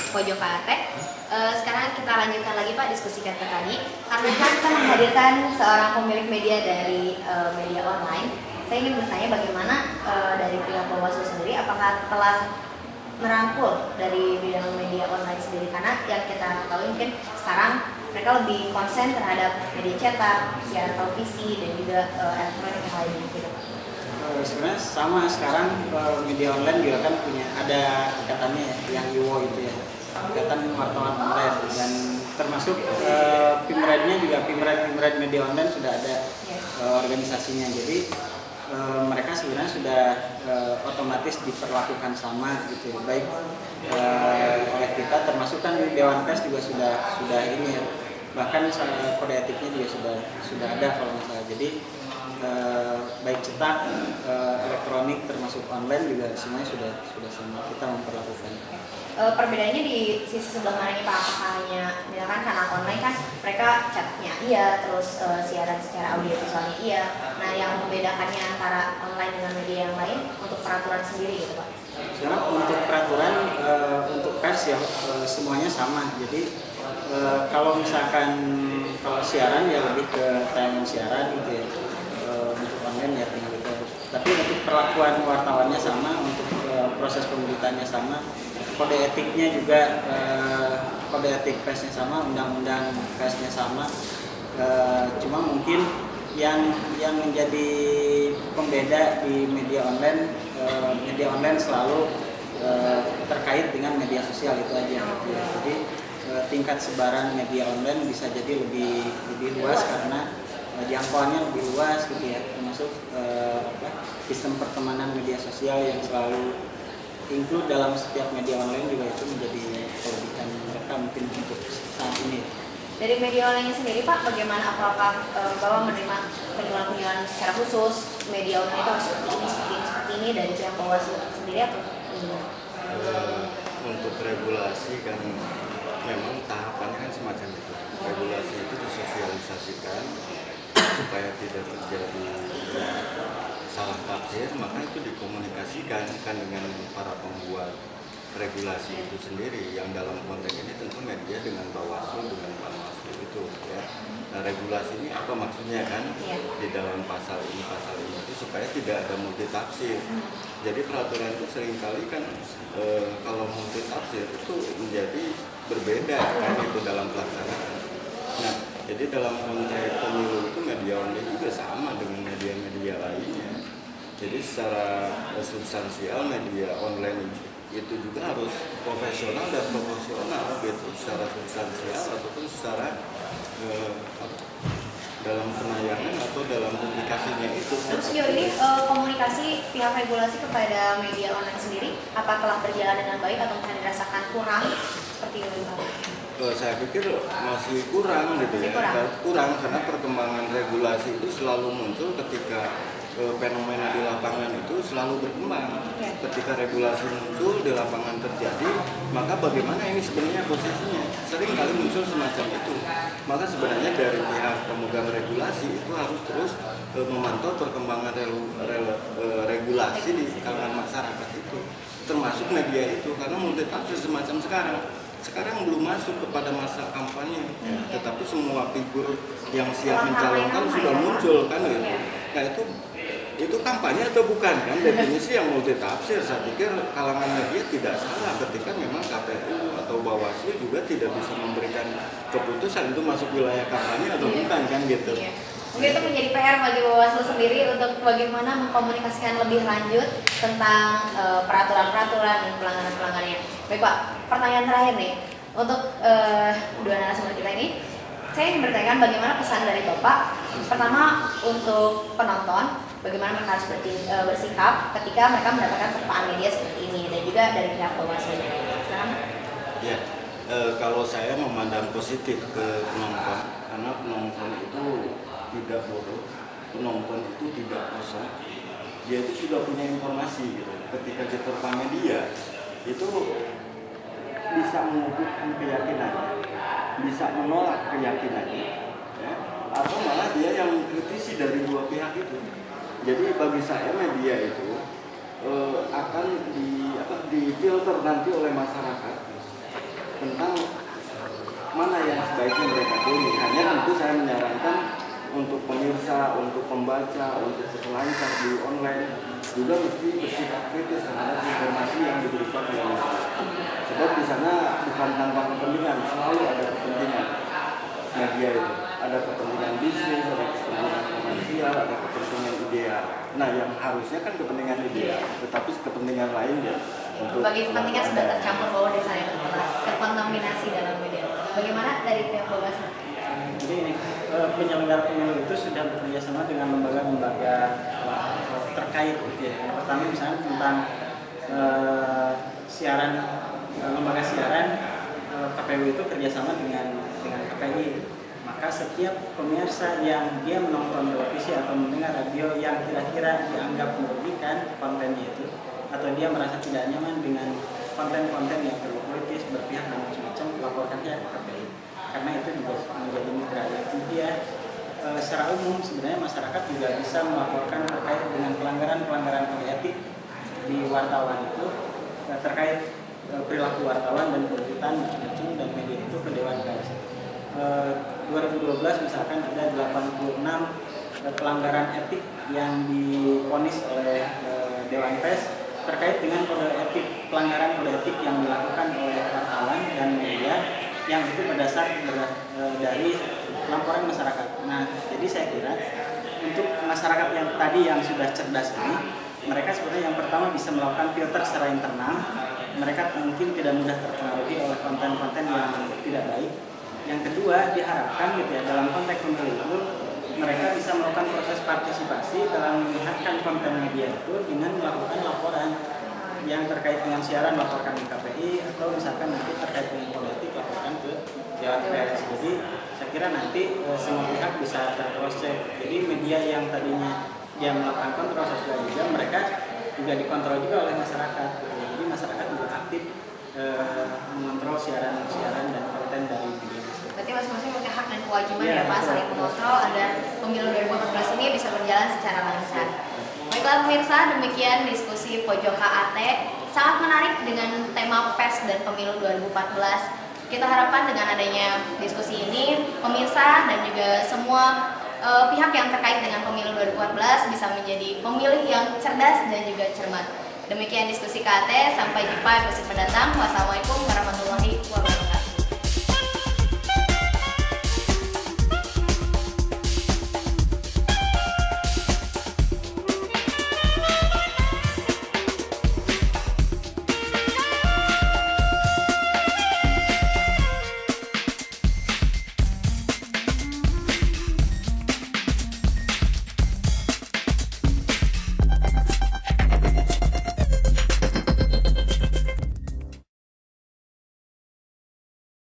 Pojok KRT. Sekarang kita lanjutkan lagi Pak diskusi kita tadi. Karena kita menghadirkan seorang pemilik media dari media online. Saya ingin bertanya bagaimana dari pihak Bawaslu sendiri, apakah telah merangkul dari bidang media online sendiri, karena yang kita tahu mungkin sekarang mereka lebih konsen terhadap media cetak, siaran televisi dan juga elektronik yang lainnya gitu Pak. Sebenarnya sama sekarang media online juga kan punya ada ikatannya yang IWO itu ya, ikatan wartawan online, dan termasuk Pimrednya juga, Pimred media online sudah ada organisasinya. Jadi mereka sebenarnya sudah otomatis diperlakukan sama gitu, baik oleh kita, termasuk kan Dewan Pers juga sudah ini ya, bahkan kode etiknya juga sudah ada kalau nggak salah. Jadi baik cetak, elektronik termasuk online juga semuanya sudah sama kita memperlakukan. Perbedaannya di sisi sebelah mana nih Pak? Apakah hanya misalkan karena online kan mereka chatnya iya, terus siaran secara audio visualnya iya. Nah yang membedakannya antara online dengan media yang lain untuk peraturan sendiri gitu Pak? Sekarang untuk peraturan untuk pers ya semuanya sama. Jadi kalau misalkan kalau siaran ya lebih ke tayangan siaran gitu ya. Untuk online ya tinggal itu. Tapi untuk perlakuan wartawannya sama, untuk proses pemberitaannya sama, kode etiknya juga, kode etik persnya sama, undang-undang persnya sama. Cuma mungkin yang menjadi pembeda di media online selalu terkait dengan media sosial itu aja gitu ya. Jadi tingkat sebaran media online bisa jadi lebih luas karena jangkauannya lebih luas gitu ya, termasuk sistem pertemanan media sosial yang selalu include dalam setiap media online juga, itu menjadi kelebihan mereka mungkin untuk saat ini. Dari media online sendiri Pak, bagaimana, apakah Bapak menerima penjualan secara khusus media online itu harus seperti ini dari pihak Bawaslu sendiri atau untuk regulasi kan memang tahapannya kan semacam itu. Regulasi itu disosialisasikan supaya tidak terjadi salah tafsir, maka itu dikomunikasikan kan dengan para pembuat regulasi itu sendiri, yang dalam konteks ini tentu media dengan Bawaslu, dengan Panwaslu itu ya. Nah, regulasi ini apa maksudnya kan di dalam pasal ini itu supaya tidak ada multitafsir. Jadi peraturan itu seringkali kan kalau multitafsir itu menjadi berbeda kan itu dalam pelaksanaan. Nah, jadi dalam konteks pemilu itu media online juga sama dengan media-media lainnya. Jadi secara substansial media online itu juga harus profesional dan proporsional gitu, secara substansial ataupun secara dalam penayangan atau dalam publikasinya itu. Terus sejauh ini komunikasi pihak regulasi kepada media online sendiri apa telah berjalan dengan baik atau mungkin dirasakan kurang seperti itu Pak? Saya pikir masih kurang gitu ya. Kurang karena perkembangan regulasi itu selalu muncul ketika fenomena di lapangan itu selalu berkembang. Ketika regulasi muncul di lapangan terjadi, maka bagaimana ini sebenarnya posisinya? Sering kali muncul semacam itu. Maka sebenarnya dari pihak pemegang regulasi itu harus terus memantau perkembangan regulasi di kalangan masyarakat itu, termasuk media itu, karena multitafsir semacam sekarang belum masuk kepada masa kampanye, tetapi semua figur yang siap mencalonkan sudah muncul kan gitu. Nah itu kampanye atau bukan kan, definisi yang multitafsir. Saya pikir kalangan media tidak salah ketika memang KPU atau Bawaslu juga tidak bisa memberikan keputusan itu masuk wilayah kampanye atau bukan kan gitu. Mungkin itu menjadi PR bagi Bawaslu sendiri untuk bagaimana mengkomunikasikan lebih lanjut tentang peraturan-peraturan dan pelanggaran-pelanggarannya. Baik Pak, pertanyaan terakhir nih untuk dua narasumber kita ini. Saya ingin bertanyakan bagaimana pesan dari Bapak, pertama untuk penonton, bagaimana mereka harus bersikap ketika mereka mendapatkan terpaan media seperti ini, dan juga dari pihak Bawaslu. Ya, kalau saya memandang positif ke penonton, karena penonton itu tidak bodoh, penonton itu tidak kosong, dia itu sudah punya informasi gitu. Ketika dia terpaan media, itu bisa mengukuhkan keyakinannya, bisa menolak keyakinannya, ya, atau malah dia yang mengkritisi dari dua pihak itu. Jadi bagi saya media itu akan difilter nanti oleh masyarakat tentang mana yang sebaiknya mereka pilih. Hanya tentu saya menyarankan untuk pemirsa, untuk pembaca, untuk peselancar di online juga mesti bersikap kritis terhadap informasi yang diberikan oleh media. Sebab di sana bukan tanpa kepentingan, selalu ada kepentingan media itu. Ada kepentingan bisnis, ada kepentingan komersial, ada kepentingan ideal. Nah, yang harusnya kan kepentingan ideal, tetapi kepentingan lain ya untuk Bagi kepentingan sudah tercampur bahwa desa yang terkontaminasi dalam media. Bagaimana dari pihak Bawaslu? Jadi ini penyelenggara pemilu itu sudah bekerja sama dengan lembaga-lembaga terkait gitu ya. Yang pertama misalnya tentang siaran, lembaga siaran, KPU itu kerjasama dengan KPI. Maka setiap pemirsa yang dia menonton televisi atau mendengar radio yang kira-kira dianggap merugikan kontennya itu, atau dia merasa tidak nyaman dengan konten-konten yang berbau politis, berpihak dan macam-macam, laporkan ke KPI. Karena itu juga menjadi mitra. Kemudian secara umum sebenarnya masyarakat juga bisa melaporkan terkait dengan pelanggaran-pelanggaran kode etik di wartawan itu, terkait perilaku wartawan dan berita macam-macam dan media itu ke Dewan Pers. 2012 misalkan ada 86 pelanggaran etik yang divonis oleh Dewan Pers terkait dengan kode etik, pelanggaran kode etik yang dilakukan oleh wartawan dan media yang itu berdasar dari laporan masyarakat. Nah, jadi saya kira untuk masyarakat yang tadi yang sudah cerdas ini, mereka sebenarnya yang pertama bisa melakukan filter secara internal. Mereka mungkin tidak mudah terpengaruhi oleh konten-konten yang tidak baik. Yang kedua, diharapkan gitu ya, dalam konteks pemilu itu mereka bisa melakukan proses partisipasi dalam melihatkan konten media itu dengan melakukan laporan yang terkait dengan siaran, laporkan ke KPI, atau misalkan nanti terkait dengan politik laporkan ke Dewan Pers. Jadi saya kira nanti semua pihak bisa tercross check. Jadi media yang tadinya dia melakukan kontrol sosial juga, mereka juga dikontrol juga oleh masyarakat. Jadi masyarakat juga aktif mengontrol siaran dan konten dari media. Berarti masing-masing punya hak dan kewajiban ya Pak saling mengontrol agar pemilu 2014 ini bisa berjalan secara lancar. Baiklah pemirsa, demikian diskusi Pojok KAT sangat menarik dengan tema pers dan pemilu 2014. Kita harapkan dengan adanya diskusi ini pemirsa dan juga semua pihak yang terkait dengan pemilu 2014 bisa menjadi pemilih yang cerdas dan juga cermat. Demikian diskusi KAT, sampai jumpa episode mendatang. Wassalamualaikum warahmatullahi wabarakatuh.